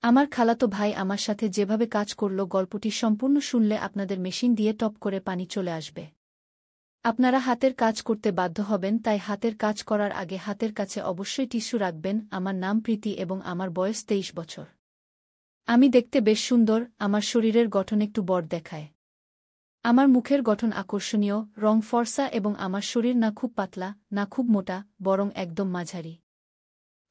আমার খালাতো ভাই আমার সাথে যেভাবে কাজ করল গল্পটি সম্পূর্ণ শুনলে আপনাদের মেশিন দিয়ে টপ করে পানি চলে আসবে। আপনারা হাতের কাজ করতে বাধ্য হবেন, তাই হাতের কাজ করার আগে হাতের কাছে অবশ্যই টিস্যু রাখবেন। আমার নাম প্রীতি এবং আমার বয়স 23 বছর। আমি দেখতে বেশ সুন্দর, আমার শরীরের গঠন একটু বড় দেখায়। আমার মুখের গঠন আকর্ষণীয়, রং ফর্সা এবং আমার শরীর না খুব পাতলা না খুব মোটা, বরং একদম মাঝারি।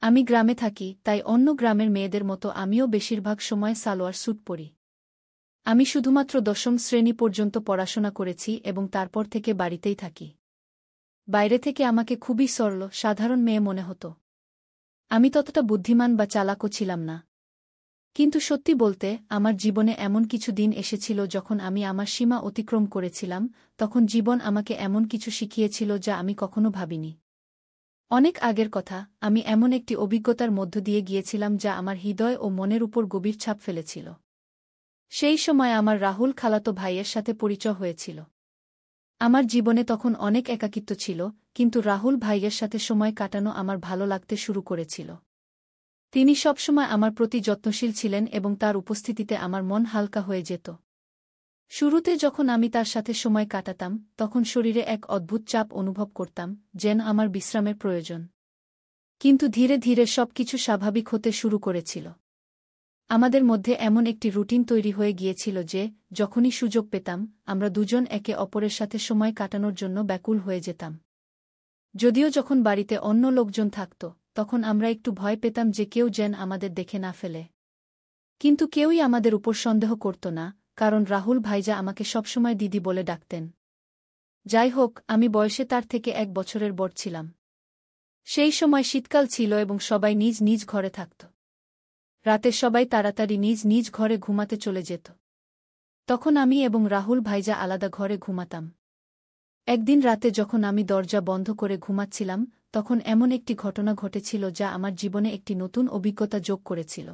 আমি গ্রামে থাকি, তাই অন্য গ্রামের মেয়েদের মতো আমিও বেশিরভাগ সময় সালোয়ার স্যুট পরি। আমি শুধুমাত্র 10ম শ্রেণী পর্যন্ত পড়াশোনা করেছি এবং তারপর থেকে বাড়িতেই থাকি। বাইরে থেকে আমাকে খুবই সরল, সাধারণ মেয়ে মনে হতো। আমি ততটা বুদ্ধিমান বা চালাকও ছিলাম না। কিন্তু সত্যি বলতে, আমার জীবনে এমন কিছু দিন এসেছিল যখন আমি আমার সীমা অতিক্রম করেছিলাম, তখন জীবন আমাকে এমন কিছু শিখিয়েছিল যা আমি কখনো ভাবিনি। অনেক আগের কথা, আমি এমন একটি অভিজ্ঞতার মধ্য দিয়ে গিয়েছিলাম যা আমার হৃদয় ও মনের উপর গভীর ছাপ ফেলেছিল। সেই সময় আমার রাহুল খালাতো ভাইয়ের সাথে পরিচয় হয়েছিল। আমার জীবনে তখন অনেক একাকিত্ব ছিল, কিন্তু রাহুল ভাইয়ের সাথে সময় কাটানো আমার ভালো লাগতে শুরু করেছিল। তিনি সবসময় আমার প্রতি যত্নশীল ছিলেন এবং তার উপস্থিতিতে আমার মন হালকা হয়ে যেত। শুরুতে যখন আমি তার সাথে সময় কাটাতাম, তখন শরীরে এক অদ্ভুত চাপ অনুভব করতাম, যেন আমার বিশ্রামের প্রয়োজন। কিন্তু ধীরে ধীরে সবকিছু স্বাভাবিক হতে শুরু করেছিল। আমাদের মধ্যে এমন একটি রুটিন তৈরি হয়ে গিয়েছিল যে, যখনই সুযোগ পেতাম, আমরা দুজন একে অপরের সাথে সময় কাটানোর জন্য ব্যাকুল হয়ে যেতাম। যদিও যখন বাড়িতে অন্য লোকজন থাকত, তখন আমরা একটু ভয় পেতাম যে কেউ যেন আমাদের দেখে না ফেলে। কিন্তু কেউই আমাদের উপর সন্দেহ করত না, কারণ রাহুল ভাইজা আমাকে সবসময় দিদি বলে ডাকতেন। যাই হোক, আমি বয়সে তার থেকে 1 বছরের বড় ছিলাম। সেই সময় শীতকাল ছিল এবং সবাই নিজ নিজ ঘরে থাকত। রাতে সবাই তাড়াতাড়ি নিজ নিজ ঘরে ঘুমাতে চলে যেত। তখন আমি এবং রাহুল ভাইজা আলাদা ঘরে ঘুমাতাম। একদিন রাতে যখন আমি দরজা বন্ধ করে ঘুমাচ্ছিলাম, তখন এমন একটি ঘটনা ঘটেছিল যা আমার জীবনে একটি নতুন অভিজ্ঞতা যোগ করেছিল।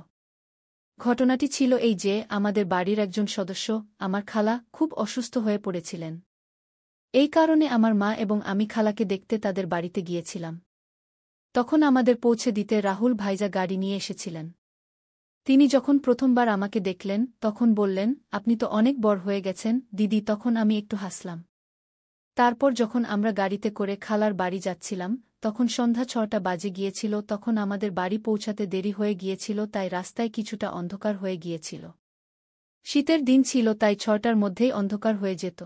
ঘটনাটি ছিল এই যে, আমাদের বাড়ির একজন সদস্য, আমার খালা, খুব অসুস্থ হয়ে পড়েছিলেন। এই কারণে আমার মা এবং আমি খালাকে দেখতে তাদের বাড়িতে গিয়েছিলাম। তখন আমাদের পৌঁছে দিতে রাহুল ভাইজা গাড়ি নিয়ে এসেছিলেন। তিনি যখন প্রথমবার আমাকে দেখলেন, তখন বললেন, আপনি তো অনেক বড় হয়ে গেছেন দিদি। তখন আমি একটু হাসলাম। তারপর যখন আমরা গাড়িতে করে খালার বাড়ি যাচ্ছিলাম, তখন সন্ধ্যা 6টা বাজে গিয়েছিল। তখন আমাদের বাড়ি পৌঁছাতে দেরি হয়ে গিয়েছিল, তাই রাস্তায় কিছুটা অন্ধকার হয়ে গিয়েছিল। শীতের দিন ছিল, তাই 6টার মধ্যেই অন্ধকার হয়ে যেত।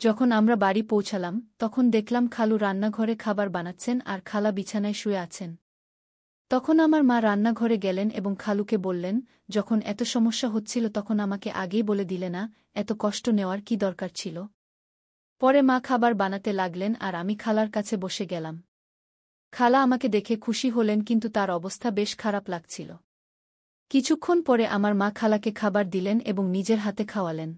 যখন আমরা বাড়ি পৌঁছালাম, তখন দেখলাম খালু রান্নাঘরে খাবার বানাচ্ছেন আর খালা বিছানায় শুয়ে আছেন। তখন আমার মা রান্নাঘরে গেলেন এবং খালুকে বললেন, যখন এত সমস্যা হচ্ছিল তখন আমাকে আগেই বলে দিলে না, এত কষ্ট নেওয়ার কি দরকার ছিল। পরে মা খাবার বানাতে লাগলেন আর আমি খালার কাছে বসে গেলাম। খালা আমাকে দেখে খুশি হলেন, কিন্তু তার অবস্থা বেশ খারাপ লাগছিল। কিছুক্ষণ পরে আমার মা খালাকে খাবার দিলেন এবং নিজের হাতে খাওয়ালেন।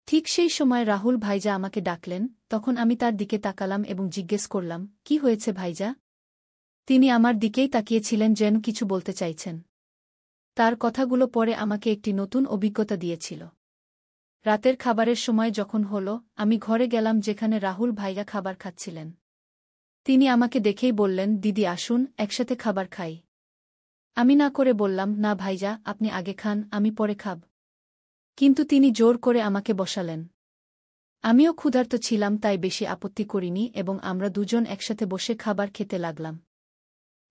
ঠিক সেই সময় রাহুল ভাইজা আমাকে ডাকলেন। তখন আমি তার দিকে তাকালাম এবং জিজ্ঞেস করলাম, কি হয়েছে ভাইজা? তিনি আমার দিকেই তাকিয়েছিলেন, যেন কিছু বলতে চাইছেন। তার কথাগুলো পরে আমাকে একটি নতুন অভিজ্ঞতা দিয়েছিল। রাতের খাবারের সময় যখন হল, আমি ঘরে গেলাম যেখানে রাহুল ভাইয়া খাবার খাচ্ছিলেন। তিনি আমাকে দেখেই বললেন, দিদি আসুন, একসাথে খাবার খাই। আমি না করে বললাম, না ভাইজা, আপনি আগে খান, আমি পরে খাব। কিন্তু তিনি জোর করে আমাকে বসালেন। আমিও ক্ষুধার্ত ছিলাম, তাই বেশি আপত্তি করিনি এবং আমরা দুজন একসাথে বসে খাবার খেতে লাগলাম।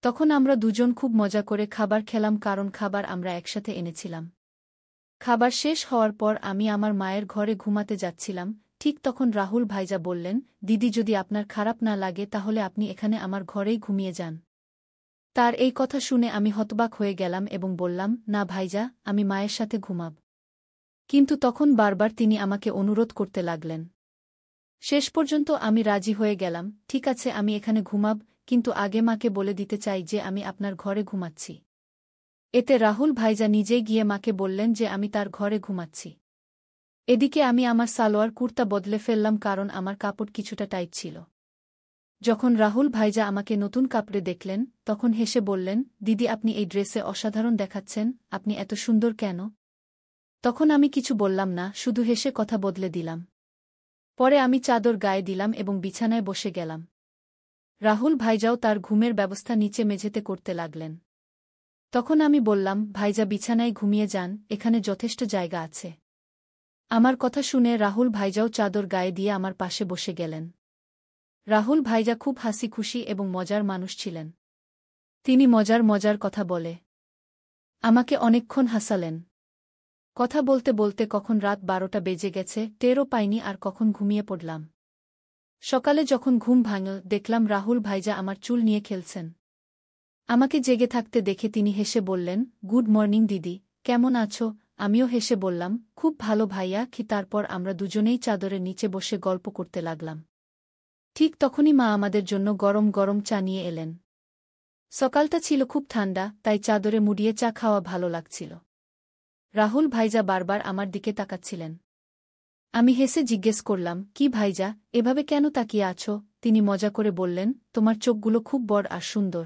তখন আমরা দুজন খুব মজা করে খাবার খেলাম, কারণ খাবার আমরা একসাথে এনেছিলাম। খাবার শেষ হওয়ার পর আমি আমার মায়ের ঘরে ঘুমাতে যাচ্ছিলাম। ঠিক তখন রাহুল ভাইজা বললেন, দিদি যদি আপনার খারাপ না লাগে তাহলে আপনি এখানে আমার ঘরেই ঘুমিয়ে যান। তার এই কথা শুনে আমি হতবাক হয়ে গেলাম এবং বললাম, না ভাইজা, আমি মায়ের সাথে ঘুমাব। কিন্তু তখন বারবার তিনি আমাকে অনুরোধ করতে লাগলেন। শেষ পর্যন্ত আমি রাজি হয়ে গেলাম, ঠিক আছে, আমি এখানে ঘুমাব, কিন্তু আগে মাকে বলে দিতে চাই যে আমি আপনার ঘরে ঘুমাচ্ছি। এতে রাহুল ভাইজা নিজেই গিয়ে মাকে বললেন যে আমি তার ঘরে ঘুমাচ্ছি। এদিকে আমি আমার সালোয়ার কুর্তা বদলে ফেললাম, কারণ আমার কাপড় কিছুটা টাইট ছিল। যখন রাহুল ভাইজা আমাকে নতুন কাপড়ে দেখলেন, তখন হেসে বললেন, দিদি আপনি এই ড্রেসে অসাধারণ দেখাচ্ছেন, আপনি এত সুন্দর কেন? তখন আমি কিছু বললাম না, শুধু হেসে কথা বদলে দিলাম। পরে আমি চাদর গায়ে দিলাম এবং বিছানায় বসে গেলাম। রাহুল ভাইজাও তার ঘুমের ব্যবস্থা নিচে মেঝেতে করতে লাগলেন। তখন আমি বললাম, ভাইজা বিছানায় ঘুমিয়ে যান, এখানে যথেষ্ট জায়গা আছে। আমার কথা শুনে রাহুল ভাইজাও চাদর গায়ে দিয়ে আমার পাশে বসে গেলেন। রাহুল ভাইজা খুব হাসি খুশি এবং মজার মানুষ ছিলেন। তিনি মজার মজার কথা বলে আমাকে অনেকক্ষণ হাসালেন। কথা বলতে বলতে কখন রাত 12টা বেজে গেছে টেরও পাইনি আর কখন ঘুমিয়ে পড়লাম। সকালে যখন ঘুম ভাঙল দেখলাম রাহুল ভাইজা আমার চুল নিয়ে খেলছেন। আমাকে জেগে থাকতে দেখে তিনি হেসে বললেন, গুড মর্নিং দিদি, কেমন আছো? আমিও হেসে বললাম, খুব ভালো ভাইয়া কি। তারপর আমরা দুজনেই চাদরের নিচে বসে গল্প করতে লাগলাম। ঠিক তখনই মা আমাদের জন্য গরম গরম চা নিয়ে এলেন। সকালটা ছিল খুব ঠান্ডা, তাই চাদরে মুড়িয়ে চা খাওয়া ভালো লাগছিল। রাহুল ভাইজা বারবার আমার দিকে তাকাচ্ছিলেন। আমি হেসে জিজ্ঞেস করলাম, কি ভাইজা, এভাবে কেন তাকিয়ে আছো? তিনি মজা করে বললেন, তোমার চোখগুলো খুব বড় আর সুন্দর।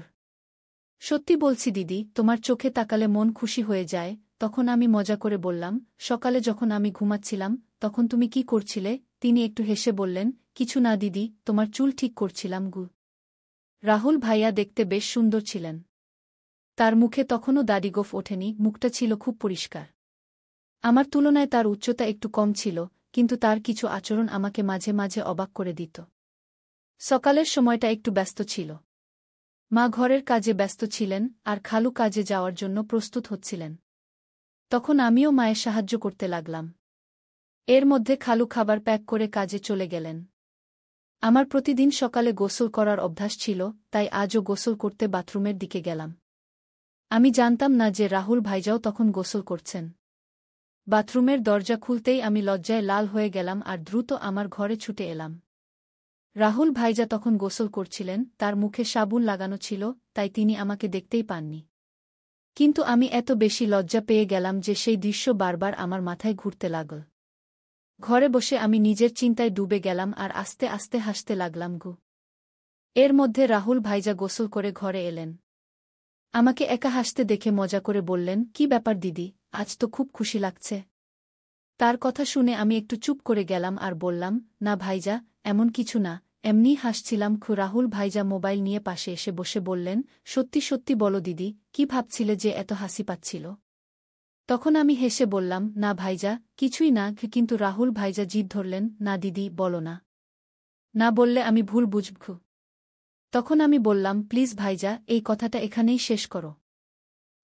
সত্যি বলছি দিদি, তোমার চোখে তাকালে মন খুশি হয়ে যায়। তখন আমি মজা করে বললাম, সকালে যখন আমি ঘুমাচ্ছিলাম তখন তুমি কি করছিলে? তিনি একটু হেসে বললেন, কিছু না দিদি, তোমার চুল ঠিক করছিলাম গু। রাহুল ভাইয়া দেখতে বেশ সুন্দর ছিলেন। তার মুখে তখনও দাড়িগোঁফ ওঠেনি, মুখটা ছিল খুব পরিষ্কার। আমার তুলনায় তার উচ্চতা একটু কম ছিল, কিন্তু তার কিছু আচরণ আমাকে মাঝে মাঝে অবাক করে দিত। সকালের সময়টা একটু ব্যস্ত ছিল। মা ঘরের কাজে ব্যস্ত ছিলেন আর খালু কাজে যাওয়ার জন্য প্রস্তুত হচ্ছিলেন। তখন আমিও মায়ের সাহায্য করতে লাগলাম। এর মধ্যে খালু খাবার প্যাক করে কাজে চলে গেলেন। আমার প্রতিদিন সকালে গোসল করার অভ্যাস ছিল, তাই আজও গোসল করতে বাথরুমের দিকে গেলাম। আমি জানতাম না যে রাহুল ভাইজাও তখন গোসল করছেন। বাথরুমের দরজা খুলতেই আমি লজ্জায় লাল হয়ে গেলাম আর দ্রুত আমার ঘরে ছুটে এলাম। রাহুল ভাইজা তখন গোসল করছিলেন, তার মুখে সাবুন লাগানো ছিল, তাই তিনি আমাকে দেখতেই পাননি। কিন্তু আমি এত বেশি লজ্জা পেয়ে গেলাম যে সেই দৃশ্য বারবার আমার মাথায় ঘুরতে লাগল। ঘরে বসে আমি নিজের চিন্তায় ডুবে গেলাম আর আস্তে আস্তে হাসতে লাগলাম গু। এর মধ্যে রাহুল ভাইজা গোসল করে ঘরে এলেন। আমাকে একা হাসতে দেখে মজা করে বললেন, কি ব্যাপার দিদি, আজ তো খুব খুশি লাগছে। তার কথা শুনে আমি একটু চুপ করে গেলাম আর বললাম, না ভাইজা, এমন কিছু না, এমনিই হাসছিলাম। রাহুল ভাইজা মোবাইল নিয়ে পাশে এসে বসে বললেন, সত্যি সত্যি বলো দিদি, কি ভাবছিলে যে এত হাসি পাচ্ছিল? তখন আমি হেসে বললাম, না ভাইজা, কিছুই না। কিন্তু রাহুল ভাইজা জিদ ধরলেন, না দিদি, বলো না। না বললে আমি ভুল বুঝব। তখন আমি বললাম, প্লিজ ভাইজা, এই কথাটা এখানেই শেষ করো।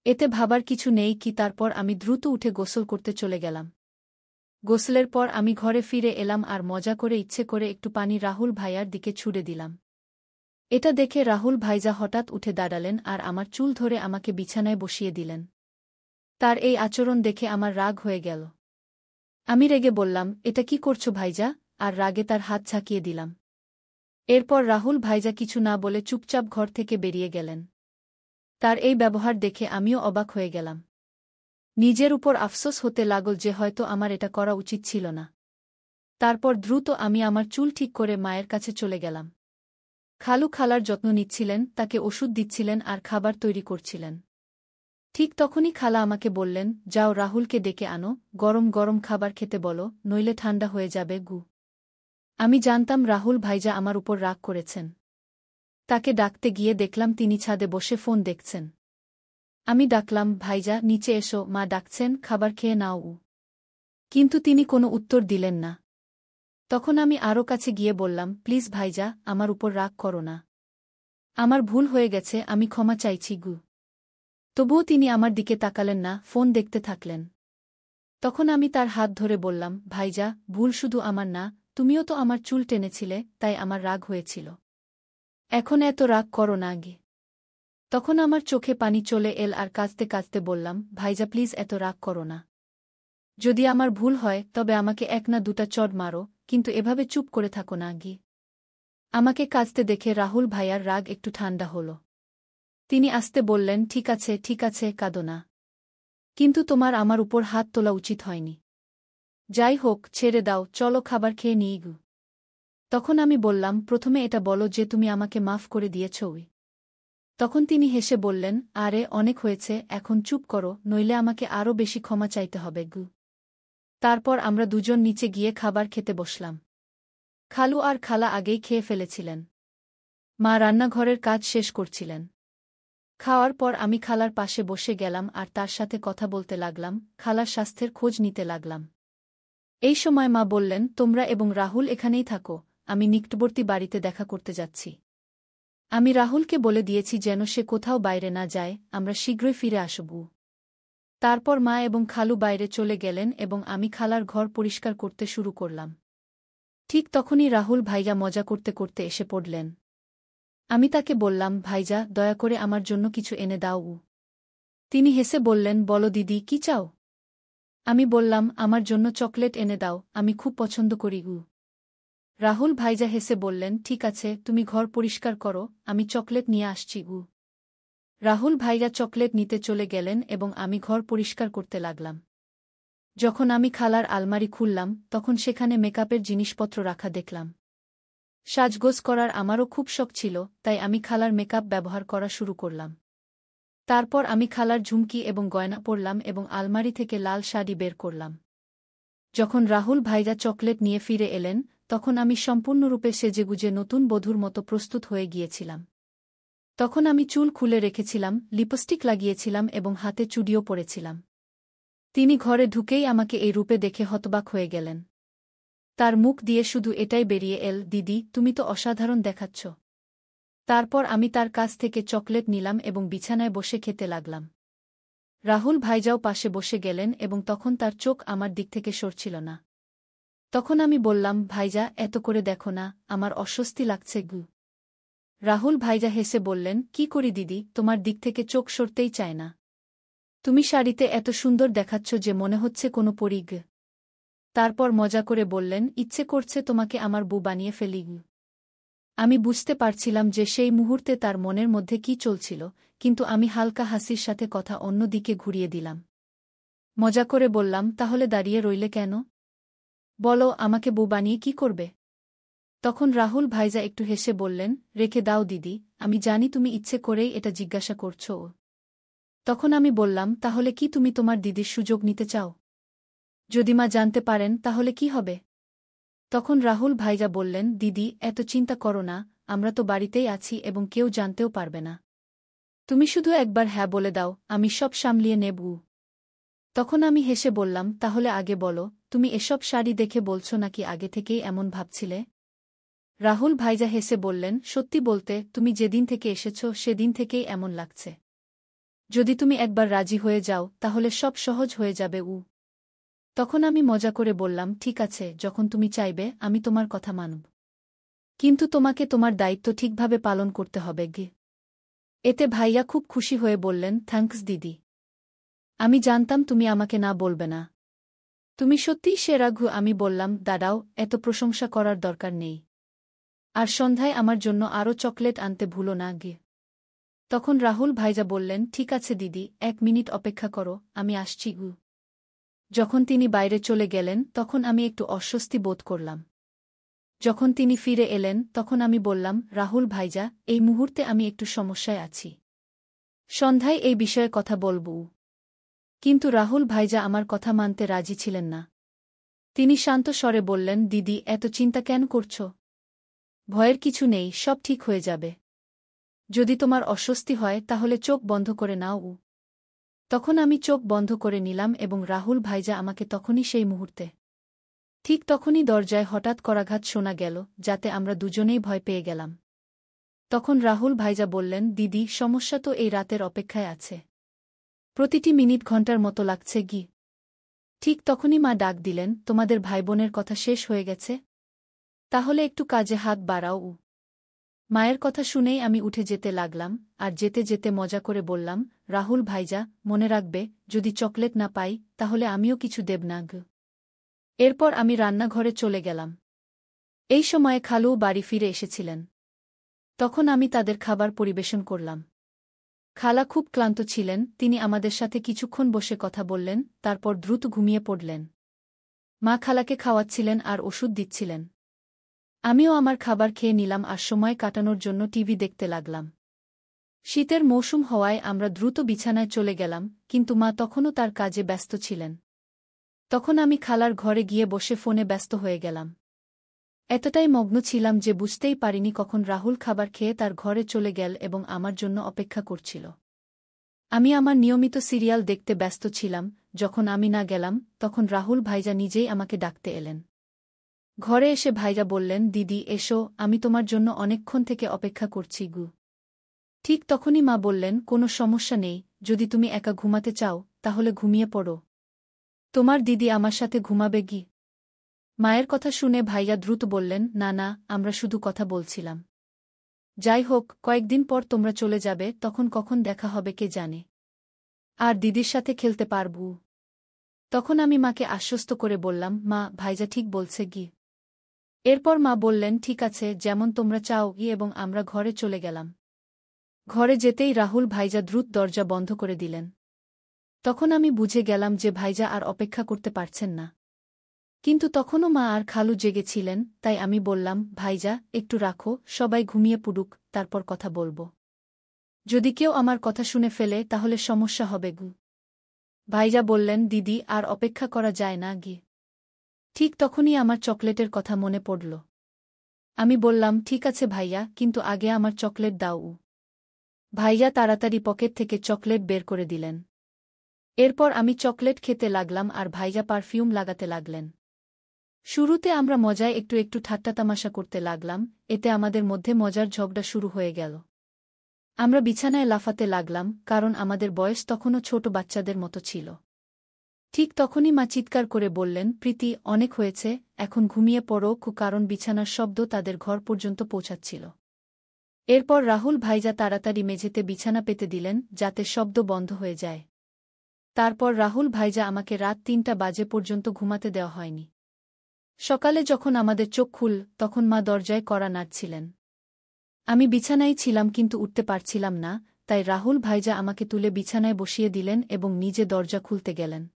এতে ভাবার কিছু নেই কি। তারপর আমি দ্রুত উঠে গোসল করতে চলে গেলাম। গোসলের পর আমি ঘরে ফিরে এলাম আর মজা করে ইচ্ছে করে একটু পানি রাহুল ভাইয়ার দিকে ছুড়ে দিলাম। এটা দেখে রাহুল ভাইজা হঠাৎ উঠে দাঁড়ালেন আর আমার চুল ধরে আমাকে বিছানায় বসিয়ে দিলেন। তার এই আচরণ দেখে আমার রাগ হয়ে গেল। আমি রেগে বললাম, এটা কি করছো ভাইজা? আর রাগে তার হাত ছাকিয়ে দিলাম। এরপর রাহুল ভাইজা কিছু না বলে চুপচাপ ঘর থেকে বেরিয়ে গেলেন। তার এই ব্যবহার দেখে আমিও অবাক হয়ে গেলাম। নিজের উপর আফসোস হতে লাগল যে হয়তো আমার এটা করা উচিত ছিল না। তারপর দ্রুত আমি আমার চুল ঠিক করে মায়ের কাছে চলে গেলাম। খালু খালার যত্ন নিচ্ছিলেন, তাকে ওষুধ দিচ্ছিলেন আর খাবার তৈরি করছিলেন। ঠিক তখনই খালা আমাকে বললেন, যাও রাহুলকে ডেকে আনো, গরম গরম খাবার খেতে বলো, নইলে ঠান্ডা হয়ে যাবে গু। আমি জানতাম রাহুল ভাইজা আমার উপর রাগ করেছেন। তাকে ডাকতে গিয়ে দেখলাম তিনি ছাদে বসে ফোন দেখছেন। আমি ডাকলাম, ভাইজা নিচে এসো, মা ডাকছেন, খাবার খেয়ে নাও। কিন্তু তিনি কোনো উত্তর দিলেন না। তখন আমি আরও কাছে গিয়ে বললাম, প্লিজ ভাইজা, আমার উপর রাগ করো না। আমার ভুল হয়ে গেছে, আমি ক্ষমা চাইছি গু। তবুও তিনি আমার দিকে তাকালেন না, ফোন দেখতে থাকলেন। তখন আমি তার হাত ধরে বললাম, ভাইজা, ভুল শুধু আমার না, তুমিও তো আমার চুল টেনেছিলে, তাই আমার রাগ হয়েছিল। এখন এত রাগ করো না গে। তখন আমার চোখে পানি চলে এল আর কাঁদতে কাঁদতে বললাম, ভাইজা প্লিজ এত রাগ করো না। যদি আমার ভুল হয় তবে আমাকে এক না দুটা চড় মারো, কিন্তু এভাবে চুপ করে থাকো না গি। আমাকে কাঁদতে দেখে রাহুল ভাইয়ার রাগ একটু ঠান্ডা হল। তিনি আস্তে বললেন, ঠিক আছে, কাঁদো না। কিন্তু তোমার আমার উপর হাত তোলা উচিত হয়নি। যাই হোক, ছেড়ে দাও, চলো খাবার খেয়ে নিই গু। তখন আমি বললাম, প্রথমে এটা বলো যে তুমি আমাকে মাফ করে দিয়েছ। তখন তিনি হেসে বললেন, আরে অনেক হয়েছে, এখন চুপ করো, নইলে আমাকে আরও বেশি ক্ষমা চাইতে হবে গু। তারপর আমরা দুজন নিচে গিয়ে খাবার খেতে বসলাম। খালু আর খালা আগেই খেয়ে ফেলেছিলেন। মা রান্নাঘরের কাজ শেষ করছিলেন। খাওয়ার পর আমি খালার পাশে বসে গেলাম আর তার সাথে কথা বলতে লাগলাম, খালার স্বাস্থ্যের খোঁজ নিতে লাগলাম। এই সময় মা বললেন, তোমরা এবং রাহুল এখানেই থাকো, আমি নিকটবর্তী বাড়িতে দেখা করতে যাচ্ছি। আমি রাহুলকে বলে দিয়েছি যেন সে কোথাও বাইরে না যায়, আমরা শীঘ্রই ফিরে আসব। তারপর মা এবং খালু বাইরে চলে গেলেন এবং আমি খালার ঘর পরিষ্কার করতে শুরু করলাম। ঠিক তখনই রাহুল ভাইয়া মজা করতে করতে এসে পড়লেন। আমি তাকে বললাম, ভাইজা, দয়া করে আমার জন্য কিছু এনে দাও। তিনি হেসে বললেন, বলো দিদি, কি চাও? আমি বললাম, আমার জন্য চকলেট এনে দাও, আমি খুব পছন্দ করি। রাহুল ভাইজা হেসে বললেন, ঠিক আছে, তুমি ঘর পরিষ্কার করো, আমি চকলেট নিয়ে আসছি। রাহুল ভাইয়া চকলেট নিতে চলে গেলেন এবং আমি ঘর পরিষ্কার করতে লাগলাম। যখন আমি খালার আলমারি খুললাম, তখন সেখানে মেকআপের জিনিসপত্র রাখা দেখলাম। সাজগোজ করার আমারও খুব শখ ছিল, তাই আমি খালার মেকআপ ব্যবহার করা শুরু করলাম। তারপর আমি খালার ঝুমকি এবং গয়না পরলাম এবং আলমারি থেকে লাল শাড়ি বের করলাম। যখন রাহুল ভাইয়া চকলেট নিয়ে ফিরে এলেন, তখন আমি সম্পূর্ণরূপে সেজেগুজে নতুন বধূর মতো প্রস্তুত হয়ে গিয়েছিলাম। তখন আমি চুল খুলে রেখেছিলাম, লিপস্টিক লাগিয়েছিলাম এবং হাতে চুড়িও পরেছিলাম। তিনি ঘরে ঢুকেই আমাকে এই রূপে দেখে হতবাক হয়ে গেলেন। তার মুখ দিয়ে শুধু এটাই বেরিয়ে এল, দিদি, তুমি তো অসাধারণ দেখাচ্ছ। তারপর আমি তার কাছ থেকে চকলেট নিলাম এবং বিছানায় বসে খেতে লাগলাম। রাহুল ভাইজাও পাশে বসে গেলেন এবং তখন তার চোখ আমার দিক থেকে সরছিল না। তখন আমি বললাম, ভাইজা, এত করে দেখো না, আমার অস্বস্তি লাগছে। রাহুল ভাইজা হেসে বললেন, কি করি দিদি, তোমার দিক থেকে চোখ সরতেই চায় না। তুমি শাড়িতে এত সুন্দর দেখাচ্ছ যে মনে হচ্ছে কোনো পরী। তারপর মজা করে বললেন, ইচ্ছে করছে তোমাকে আমার বউ বানিয়ে ফেলি। আমি বুঝতে পারছিলাম যে সেই মুহূর্তে তার মনের মধ্যে কি চলছিল, কিন্তু আমি হালকা হাসির সাথে কথা অন্য দিকে ঘুরিয়ে দিলাম। মজা করে বললাম, তাহলে দাঁড়িয়ে রইলে কেন? বলো, আমাকে বউ বানিয়ে কি করবে? তখন রাহুল ভাইজা একটু হেসে বললেন, রেখে দাও দিদি, আমি জানি তুমি ইচ্ছে করেই এটা জিজ্ঞাসা করছো। তখন আমি বললাম, তাহলে কি তুমি তোমার দিদির সুযোগ নিতে চাও? যদি মা জানতে পারেন তাহলে কি হবে? তখন রাহুল ভাইজা বললেন, দিদি, এত চিন্তা করো না, আমরা তো বাড়িতেই আছি এবং কেউ জানতেও পারবে না। তুমি শুধু একবার হ্যাঁ বলে দাও, আমি সব সামলিয়ে নেব। তখন আমি হেসে বললাম, তাহলে আগে বলো, তুমি এসব শাড়ি দেখে বলছো নাকি আগে থেকেই এমন ভাবছিলে? রাহুল ভাইজা হেসে বললেন, সত্যি বলতে, তুমি যেদিন থেকে এসেছ সেদিন থেকেই এমন লাগছে। যদি তুমি একবার রাজি হয়ে যাও তাহলে সব সহজ হয়ে যাবে। তখন আমি মজা করে বললাম, ঠিক আছে, যখন তুমি চাইবে আমি তোমার কথা মানব। কিন্তু তোমাকে তোমার দায়িত্ব ঠিকভাবে পালন করতে হবে। এতে ভাইয়া খুব খুশি হয়ে বললেন, থ্যাঙ্কস দিদি। আমি জানতাম তুমি আমাকে না বলবে না। তুমি সত্যিই সেরা। আমি বললাম, দাঁড়াও, এত প্রশংসা করার দরকার নেই। আর সন্ধ্যায় আমার জন্য আরও চকলেট আনতে ভুলো না। তখন রাহুল ভাইজা বললেন, ঠিক আছে দিদি, 1 মিনিট অপেক্ষা করো, আমি আসছি। যখন তিনি বাইরে চলে গেলেন তখন আমি একটু অস্বস্তি বোধ করলাম। যখন তিনি ফিরে এলেন তখন আমি বললাম, রাহুল ভাইজা, এই মুহূর্তে আমি একটু সমস্যায় আছি। সন্ধ্যায় এই বিষয়ে কথা বলব। কিন্তু রাহুল ভাইজা আমার কথা মানতে রাজি ছিলেন না। তিনি শান্ত স্বরে বললেন, দিদি, এত চিন্তা কেন করছ? ভয়ের কিছু নেই, সব ঠিক হয়ে যাবে। যদি তোমার অস্বস্তি হয় তাহলে চোখ বন্ধ করে নাও। তখন আমি চোখ বন্ধ করে নিলাম এবং রাহুল ভাইজা আমাকে তখনই সেই মুহূর্তে। ঠিক তখনই দরজায় হঠাৎ করাঘাত শোনা গেল, যাতে আমরা দুজনেই ভয় পেয়ে গেলাম। তখন রাহুল ভাইজা বললেন, দিদি, সমস্যা তো এই রাতের অপেক্ষায় আছে। প্রতিটি মিনিট ঘন্টার মতো লাগছে। ঠিক তখনই মা ডাক দিলেন, তোমাদের ভাইবোনের কথা শেষ হয়ে গেছে? তাহলে একটু কাজে হাত বাড়াও। মায়ের কথা শুনেই আমি উঠে যেতে লাগলাম, আর যেতে যেতে মজা করে বললাম, রাহুল ভাইজা, মনে রাখবে, যদি চকলেট না পাই তাহলে আমিও কিছু দেব না। এরপর আমি রান্নাঘরে চলে গেলাম। এই সময়ে খালুও বাড়ি ফিরে এসেছিলেন। তখন আমি তাদের খাবার পরিবেশন করলাম। খালা খুব ক্লান্ত ছিলেন, তিনি আমাদের সাথে কিছুক্ষণ বসে কথা বললেন, তারপর দ্রুত ঘুমিয়ে পড়লেন। মা খালাকে খাওয়াচ্ছিলেন আর ওষুধ দিচ্ছিলেন। আমিও আমার খাবার খেয়ে নিলাম আর সময় কাটানোর জন্য টিভি দেখতে লাগলাম। শীতের মৌসুম হওয়ায় আমরা দ্রুত বিছানায় চলে গেলাম, কিন্তু মা তখনও তার কাজে ব্যস্ত ছিলেন। তখন আমি খালার ঘরে গিয়ে বসে ফোনে ব্যস্ত হয়ে গেলাম। এতটাই মগ্ন ছিলাম যে বুঝতেই পারিনি কখন রাহুল খাবার খেয়ে তার ঘরে চলে গেল এবং আমার জন্য অপেক্ষা করছিল। আমি আমার নিয়মিত সিরিয়াল দেখতে ব্যস্ত ছিলাম। যখন আমি না গেলাম তখন রাহুল ভাইজা নিজেই আমাকে ডাকতে এলেন। ঘরে এসে ভাইজা বললেন, দিদি এসো, আমি তোমার জন্য অনেকক্ষণ থেকে অপেক্ষা করছি গু। ঠিক তখনই মা বললেন, কোনো সমস্যা নেই, যদি তুমি একা ঘুমাতে চাও তাহলে ঘুমিয়ে পড়ো। তোমার দিদি আমার সাথে ঘুমাবে গি। মায়ের কথা শুনে ভাইয়া দ্রুত বললেন, না না, আমরা শুধু কথা বলছিলাম। যাই হোক, কয়েকদিন পর তোমরা চলে যাবে, তখন কখন দেখা হবে কে জানে। আর দিদির সাথে খেলতে পারবু। তখন আমি মাকে আশ্বস্ত করে বললাম, মা, ভাইজা ঠিক বলছে গি। এরপর মা বললেন, ঠিক আছে, যেমন তোমরা চাও গি, এবং আমরা ঘরে চলে গেলাম। ঘরে যেতেই রাহুল ভাইজা দ্রুত দরজা বন্ধ করে দিলেন। তখন আমি বুঝে গেলাম যে ভাইজা আর অপেক্ষা করতে পারছেন না। কিন্তু তখনও মা আর খালু জেগেছিলেন, তাই আমি বললাম, ভাইজা একটু রাখো, সবাই ঘুমিয়ে পড়ুক, তারপর কথা বলবো। যদি কেউ আমার কথা শুনে ফেলে তাহলে সমস্যা হবে গু। ভাইজা বললেন, দিদি আর অপেক্ষা করা যায় না গি। ঠিক তখনই আমার চকলেটের কথা মনে পড়ল। আমি বললাম, ঠিক আছে ভাইয়া, কিন্তু আগে আমার চকলেট দাও। ভাইয়া তাড়াতাড়ি পকেট থেকে চকলেট বের করে দিলেন। এরপর আমি চকলেট খেতে লাগলাম আর ভাইজা পারফিউম লাগাতে লাগলেন। শুরুতে আমরা মজায় একটু একটু ঠাট্টাতামাশা করতে লাগলাম, এতে আমাদের মধ্যে মজার ঝগড়া শুরু হয়ে গেল। আমরা বিছানায় লাফাতে লাগলাম, কারণ আমাদের বয়স তখনও ছোট বাচ্চাদের মতো ছিল। ঠিক তখনই মা চিৎকার করে বললেন, প্রীতি, অনেক হয়েছে, এখন ঘুমিয়ে পড়ো, কারণ বিছানার শব্দ তাদের ঘর পর্যন্ত পৌঁছাচ্ছিল। এরপর রাহুল ভাইজা তাড়াতাড়ি মেঝেতে বিছানা পেতে দিলেন, যাতে শব্দ বন্ধ হয়ে যায়। তারপর রাহুল ভাইজা আমাকে রাত ৩টা বাজে পর্যন্ত ঘুমাতে দেওয়া হয়নি। সকালে যখন আমাদের চোখ খুল, তখন মা দরজায় কড়া নাড়ছিলেন। আমি বিছানায় ছিলাম কিন্তু উঠতে পারছিলাম না, তাই রাহুল ভাইজা আমাকে তুলে বিছানায় বসিয়ে দিলেন এবং নিজে দরজা খুলতে গেলেন।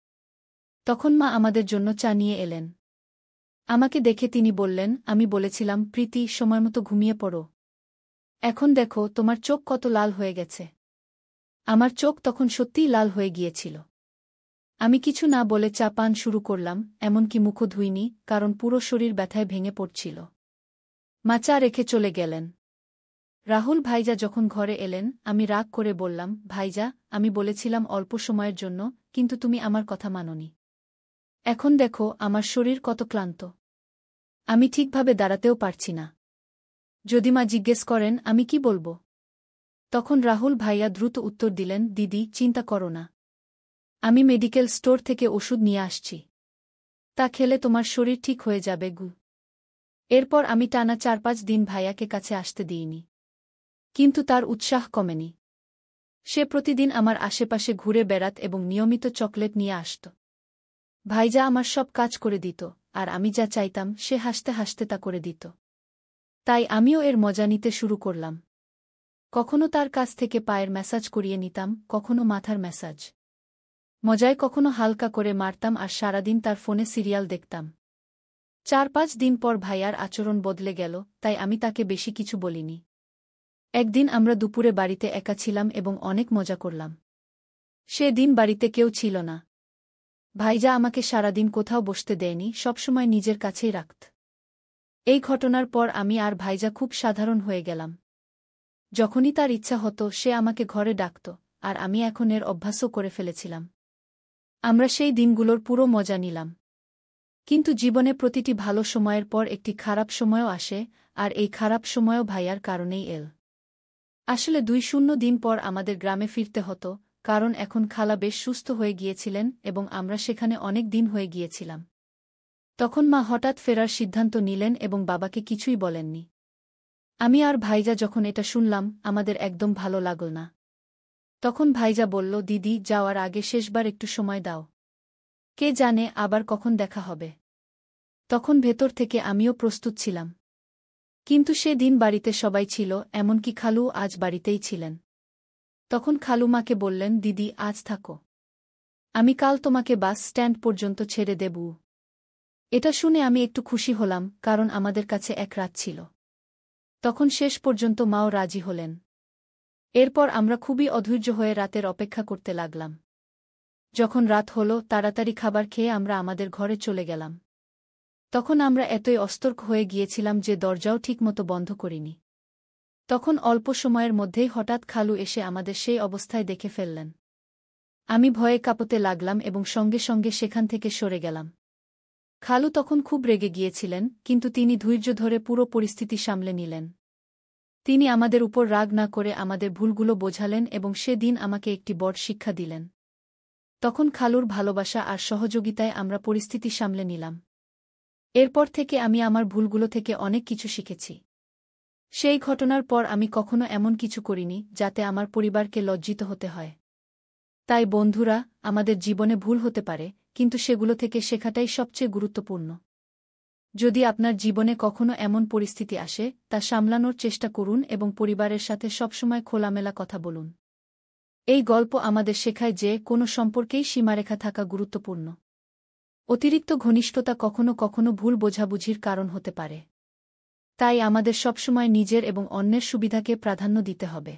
তখন মা আমাদের জন্য চা নিয়ে এলেন। আমাকে দেখে তিনি বললেন, আমি বলেছিলাম প্রীতি, সময়মতো ঘুমিয়ে পড়ো। এখন দেখো তোমার চোখ কত লাল হয়ে গেছে। আমার চোখ তখন সত্যিই লাল হয়ে গিয়েছিল। আমি কিছু না বলে চা পান শুরু করলাম, এমনকি মুখও ধুইনি, কারণ পুরো শরীর ব্যথায় ভেঙে পড়ছিল। মা চা রেখে চলে গেলেন। রাহুল ভাইজা যখন ঘরে এলেন, আমি রাগ করে বললাম, ভাইজা, আমি বলেছিলাম অল্প সময়ের জন্য, কিন্তু তুমি আমার কথা মানোনি। এখন দেখো আমার শরীর কত ক্লান্ত। আমি ঠিকভাবে দাঁড়াতেও পারছি না। যদি মা জিজ্ঞেস করেন আমি কি বলবো? তখন রাহুল ভাইয়া দ্রুত উত্তর দিলেন, দিদি, চিন্তা করো না। আমি মেডিকেল স্টোর থেকে ওষুধ নিয়ে আসছি। তা খেলে তোমার শরীর ঠিক হয়ে যাবে গু। এরপর আমি টানা ৪-৫ দিন ভাইয়াকে কাছে আসতে দিইনি। কিন্তু তার উৎসাহ কমেনি। সে প্রতিদিন আমার আশেপাশে ঘুরে বেড়াত এবং নিয়মিত চকলেট নিয়ে আসত। ভাইজা আমার সব কাজ করে দিত, আর আমি যা চাইতাম সে হাসতে হাসতে তা করে দিত। তাই আমিও এর মজা নিতে শুরু করলাম। কখনো তার কাছ থেকে পায়ের ম্যাসাজ করিয়ে নিতাম, কখনো মাথার ম্যাসাজ। মজায় কখনো হালকা করে মারতাম আর সারাদিন তার ফোনে সিরিয়াল দেখতাম। ৪-৫ দিন পর ভাইয়ার আচরণ বদলে গেল, তাই আমি তাকে বেশি কিছু বলিনি। একদিন আমরা দুপুরে বাড়িতে একা ছিলাম এবং অনেক মজা করলাম। সে দিন বাড়িতে কেউ ছিল না। ভাইজা আমাকে সারাদিন কোথাও বসতে দেয়নি, সবসময় নিজের কাছেই রাখত। এই ঘটনার পর আমি আর ভাইজা খুব সাধারণ হয়ে গেলাম। যখনই তার ইচ্ছা হতো সে আমাকে ঘরে ডাকত, আর আমি এখন এর অভ্যাসও করে ফেলেছিলাম। আমরা সেই দিনগুলোর পুরো মজা নিলাম। কিন্তু জীবনে প্রতিটি ভালো সময়ের পর একটি খারাপ সময়ও আসে, আর এই খারাপ সময়ও ভাইয়ার কারণেই এল। আসলে ২-০ দিন পর আমাদের গ্রামে ফিরতে হতো, কারণ এখন খালা বেশ সুস্থ হয়ে গিয়েছিলেন এবং আমরা সেখানে অনেক দিন হয়ে গিয়েছিলাম। তখন মা হঠাৎ ফেরার সিদ্ধান্ত নিলেন এবং বাবাকে কিছুই বলেননি। আমি আর ভাইজা যখন এটা শুনলাম, আমাদের একদম ভালো লাগল না। তখন ভাইজা বলল, দিদি, যাওয়ার আগে শেষবার একটু সময় দাও। কে জানে আবার কখন দেখা হবে। তখন ভেতর থেকে আমিও প্রস্তুত ছিলাম। কিন্তু সে দিন বাড়িতে সবাই ছিল, এমনকি খালু আজ বাড়িতেই ছিলেন। তখন খালু মাকে বললেন, দিদি, আজ থাকো। আমি কাল তোমাকে বাস স্ট্যান্ড পর্যন্ত ছেড়ে দেব। এটা শুনে আমি একটু খুশি হলাম, কারণ আমাদের কাছে এক রাত ছিল। তখন শেষ পর্যন্ত মাও রাজি হলেন। এরপর আমরা খুবই অধৈর্য হয়ে রাতের অপেক্ষা করতে লাগলাম। যখন রাত হল, তাড়াতাড়ি খাবার খেয়ে আমরা আমাদের ঘরে চলে গেলাম। তখন আমরা এতই অস্তর্ক হয়ে গিয়েছিলাম যে দরজাও ঠিকমতো বন্ধ করিনি। তখন অল্প সময়ের মধ্যেই হঠাৎ খালু এসে আমাদের সেই অবস্থায় দেখে ফেললেন। আমি ভয়ে কাঁপতে লাগলাম এবং সঙ্গে সঙ্গে সেখান থেকে সরে গেলাম। খালু তখন খুব রেগে গিয়েছিলেন, কিন্তু তিনি ধৈর্য ধরে পুরো পরিস্থিতি সামলে নিলেন। তিনি আমাদের উপর রাগ না করে আমাদের ভুলগুলো বোঝালেন এবং সে দিন আমাকে একটি বড় শিক্ষা দিলেন। তখন খালুর ভালোবাসা আর সহযোগিতায় আমরা পরিস্থিতি সামলে নিলাম। এরপর থেকে আমি আমার ভুলগুলো থেকে অনেক কিছু শিখেছি। সেই ঘটনার পর আমি কখনো এমন কিছু করিনি যাতে আমার পরিবারকে লজ্জিত হতে হয়। তাই বন্ধুরা, আমাদের জীবনে ভুল হতে পারে, কিন্তু সেগুলো থেকে শেখাটাই সবচেয়ে গুরুত্বপূর্ণ। যদি আপনার জীবনে কখনো এমন পরিস্থিতি আসে, তা সামলানোর চেষ্টা করুন এবং পরিবারের সাথে সবসময় খোলামেলা কথা বলুন। এই গল্প আমাদের শেখায় যে কোনো সম্পর্কেই সীমারেখা থাকা গুরুত্বপূর্ণ। অতিরিক্ত ঘনিষ্ঠতা কখনো কখনো ভুল বোঝাবুঝির কারণ হতে পারে। তাই আমাদের সবসময় নিজের এবং অন্যের সুবিধাকে প্রাধান্য দিতে হবে।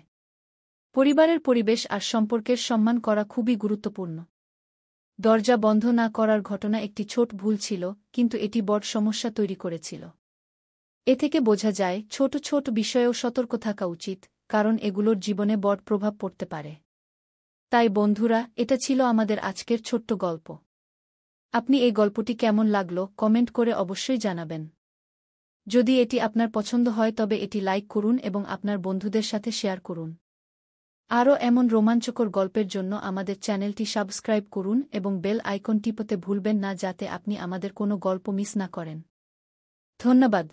পরিবারের পরিবেশ আর সম্পর্কের সম্মান করা খুবই গুরুত্বপূর্ণ। দরজা বন্ধ না করার ঘটনা একটি ছোট ভুল ছিল, কিন্তু এটি বড় সমস্যা তৈরি করেছিল। এ থেকে বোঝা যায় ছোট ছোট বিষয়েও সতর্ক থাকা উচিত, কারণ এগুলোর জীবনে বড় প্রভাব পড়তে পারে। তাই বন্ধুরা, এটা ছিল আমাদের আজকের ছোট্ট গল্প। আপনি এই গল্পটি কেমন লাগলো কমেন্ট করে অবশ্যই জানাবেন। যদি এটি আপনার পছন্দ হয় তবে এটি লাইক করুন এবং আপনার বন্ধুদের সাথে শেয়ার করুন। আরও এমন রোমাঞ্চকর গল্পের জন্য আমাদের চ্যানেলটি সাবস্ক্রাইব করুন এবং বেল আইকন টিপতে ভুলবেন না যাতে আপনি আমাদের কোনো গল্প মিস না করেন। ধন্যবাদ।